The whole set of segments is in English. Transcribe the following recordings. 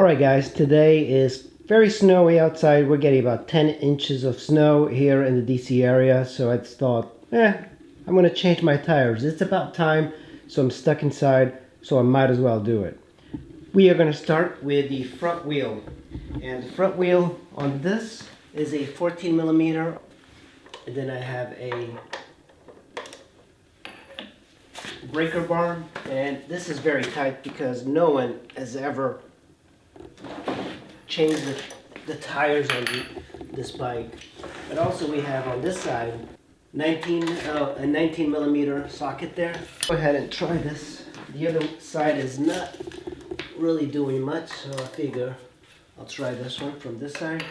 Alright guys, today is very snowy outside. We're getting about 10 inches of snow here in the DC area, so I just thought, I'm going to change my tires. It's about time, so I'm stuck inside, so I might as well do it. We are going to start with the front wheel. And the front wheel on this is a 14 millimeter, and then I have a breaker bar, and this is very tight because no one has ever changed the tires on this bike. But also we have on this side a 19 millimeter socket there. Go ahead and try this. The other side is not really doing much, so I figure I'll try this one from this side.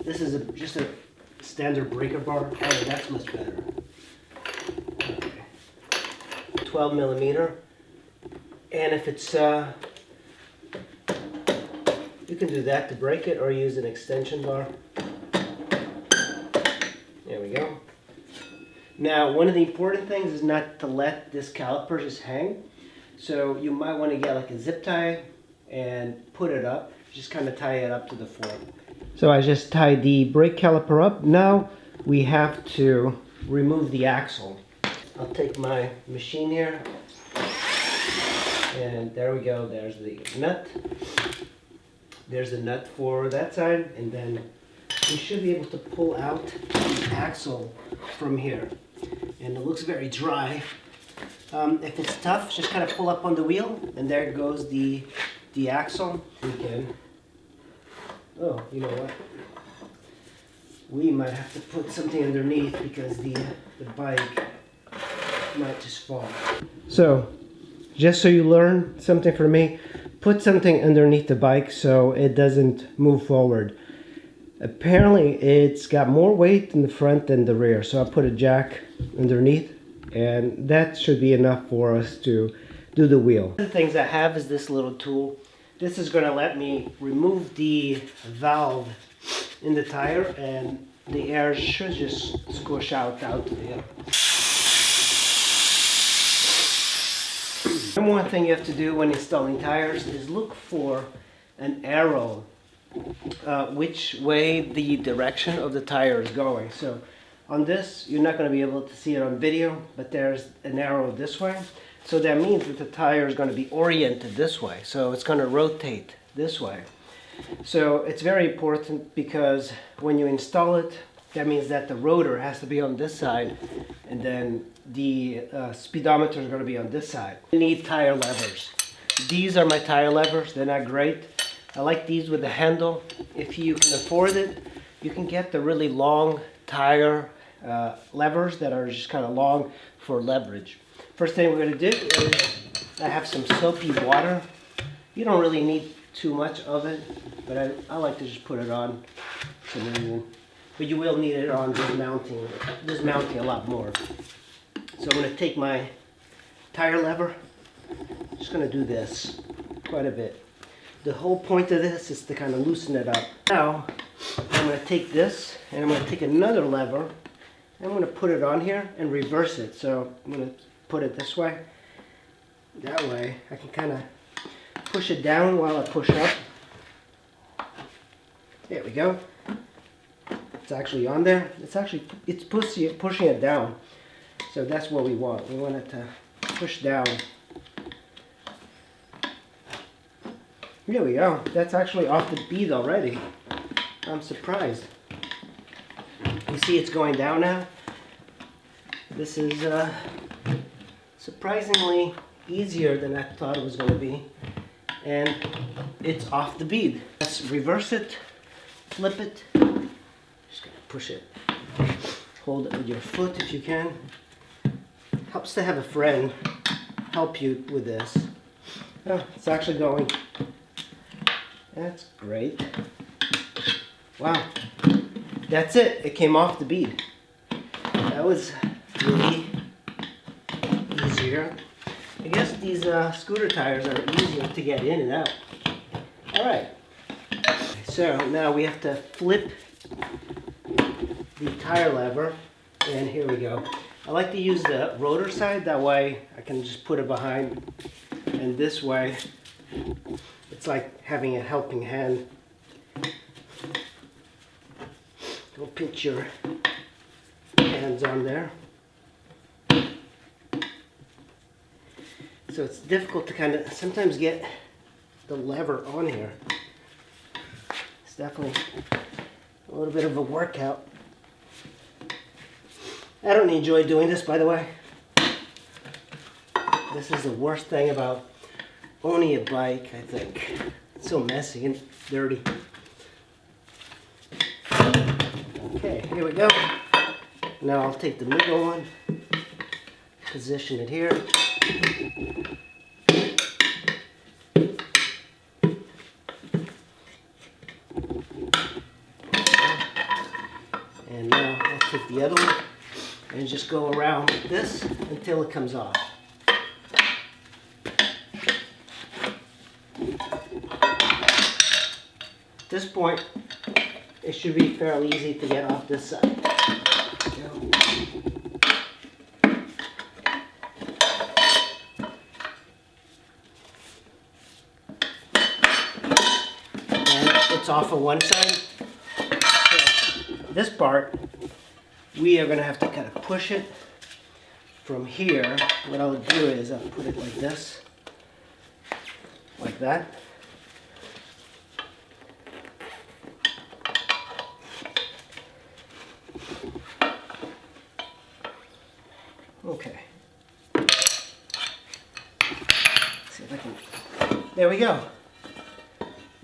This is just a standard breaker bar. Oh, that's much better. Okay. 12 millimeter, and if it's you can do that to break it or use an extension bar. There we go. Now, one of the important things is not to let this caliper just hang. So you might want to get like a zip tie and put it up. Just kind of tie it up to the floor. So I just tied the brake caliper up. Now we have to remove the axle. I'll take my machine here. And there we go. There's the nut. There's the nut for that side, and then we should be able to pull out the axle from here. And it looks very dry. If it's tough, just kind of pull up on the wheel, and there goes the axle. We can, oh, you know what? We might have to put something underneath because the bike might just fall. So, just so you learn something from me, put something underneath the bike so it doesn't move forward. Apparently it's got more weight in the front than the rear, so I put a jack underneath, and that should be enough for us to do the wheel. One of the things I have is this little tool. This is going to let me remove the valve in the tire, and the air should just squish out to the air. And one thing you have to do when installing tires is look for an arrow, which way the direction of the tire is going. So on this, you're not going to be able to see it on video, but there's an arrow this way. So that means that the tire is going to be oriented this way. So it's going to rotate this way. So it's very important because when you install it, that means that the rotor has to be on this side, and then the speedometer is going to be on this side. You need tire levers. These are my tire levers. They're not great. I like these with the handle. If you can afford it, you can get the really long tire levers that are just kind of long for leverage. First thing we're going to do is I have some soapy water. You don't really need too much of it, but I like to just put it on. But you will need it on dismounting a lot more. So I'm going to take my tire lever. I'm just going to do this quite a bit. The whole point of this is to kind of loosen it up. Now I'm going to take this and I'm going to take another lever and I'm going to put it on here and reverse it. So I'm going to put it this way. That way I can kind of push it down while I push up. There we go. It's actually on there. It's pushing it down. So that's what we want. We want it to push down. Here we go. That's actually off the bead already. I'm surprised. You see it's going down now? This is surprisingly easier than I thought it was going to be. And it's off the bead. Let's reverse it, flip it. Just gonna push it. Hold it with your foot if you can. Helps to have a friend help you with this. Oh, it's actually going. That's great. Wow. That's it. It came off the bead. That was really easier. I guess these scooter tires are easier to get in and out. Alright. So now we have to flip the tire lever, and here we go. I like to use the rotor side, that way I can just put it behind, and this way It's like having a helping hand. Don't pinch your hands on there. So it's difficult to kind of sometimes get the lever on here. It's definitely a little bit of a workout. I don't enjoy doing this, by the way. This is the worst thing about owning a bike, I think. It's so messy and dirty. Okay, here we go. Now I'll take the middle one, position it here. And now I'll take the other one and just go around this until it comes off. At this point, it should be fairly easy to get off this side. And it's off of one side. So this part, we are going to have to kind of push it from here. What I'll do is I'll put it like this, like that. Okay. See if I can. There we go.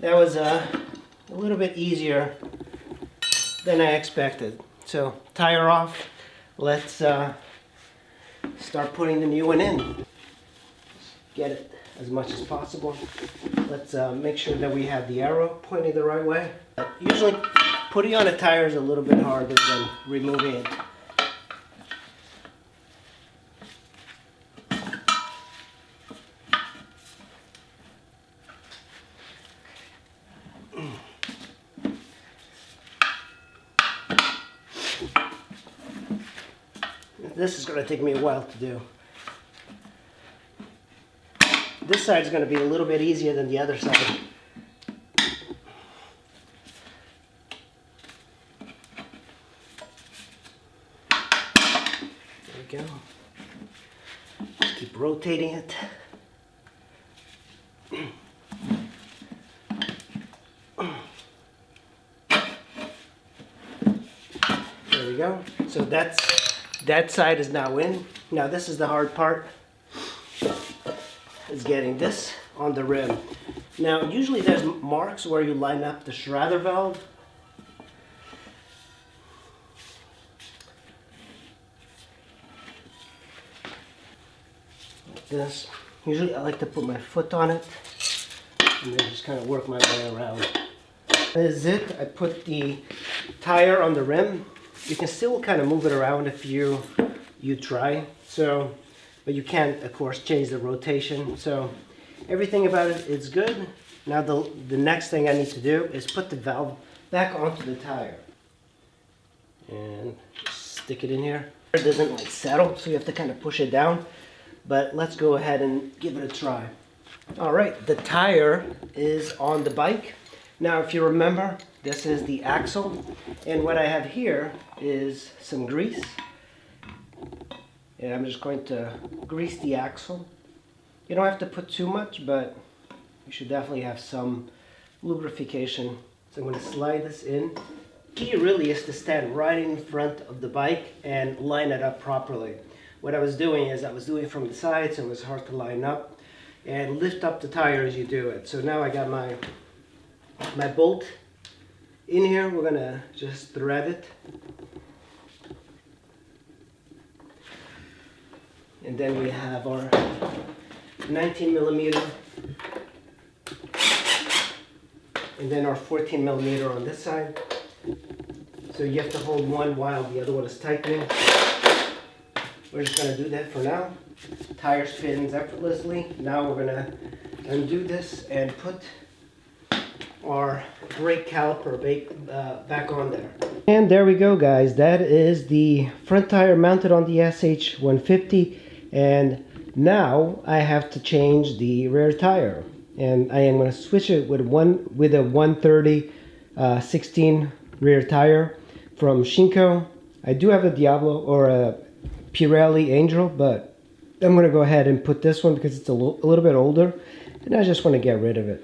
That was a little bit easier than I expected. So tire off. Let's start putting the new one in. Get it as much as possible. Let's make sure that we have the arrow pointing the right way. Usually putting on a tire is a little bit harder than removing it. This is going to take me a while to do. This side is going to be a little bit easier than the other side. There we go. Just keep rotating it. There we go. So that side is now in. Now this is the hard part, is getting this on the rim. Now usually there's marks where you line up the Schrader valve. Like this. Usually I like to put my foot on it and then just kind of work my way around. That is it. I put the tire on the rim. You can still kind of move it around if you try. So, but you can't, of course, change the rotation. So everything about it is good. Now the next thing I need to do is put the valve back onto the tire. And just stick it in here. It doesn't like settle, so you have to kind of push it down. But let's go ahead and give it a try. All right, the tire is on the bike. Now, if you remember, this is the axle, and what I have here is some grease. And I'm just going to grease the axle. You don't have to put too much, but you should definitely have some lubrication. So I'm going to slide this in. Key really is to stand right in front of the bike and line it up properly. What I was doing is I was doing it from the side, so it was hard to line up, and lift up the tire as you do it. So now I got my bolt in here. We're gonna just thread it, and then we have our 19 millimeter and then our 14 millimeter on this side. So you have to hold one while the other one is tightening. We're just going to do that for now. Tire spins effortlessly. Now we're going to undo this and put our brake caliper back on there. And there we go, guys. That is the front tire mounted on the sh150, and now I have to change the rear tire. and I am going to switch it with a 130 16 rear tire from Shinko. I do have a Diablo or a Pirelli Angel, but I'm going to go ahead and put this one because it's a little bit older, and I just want to get rid of it.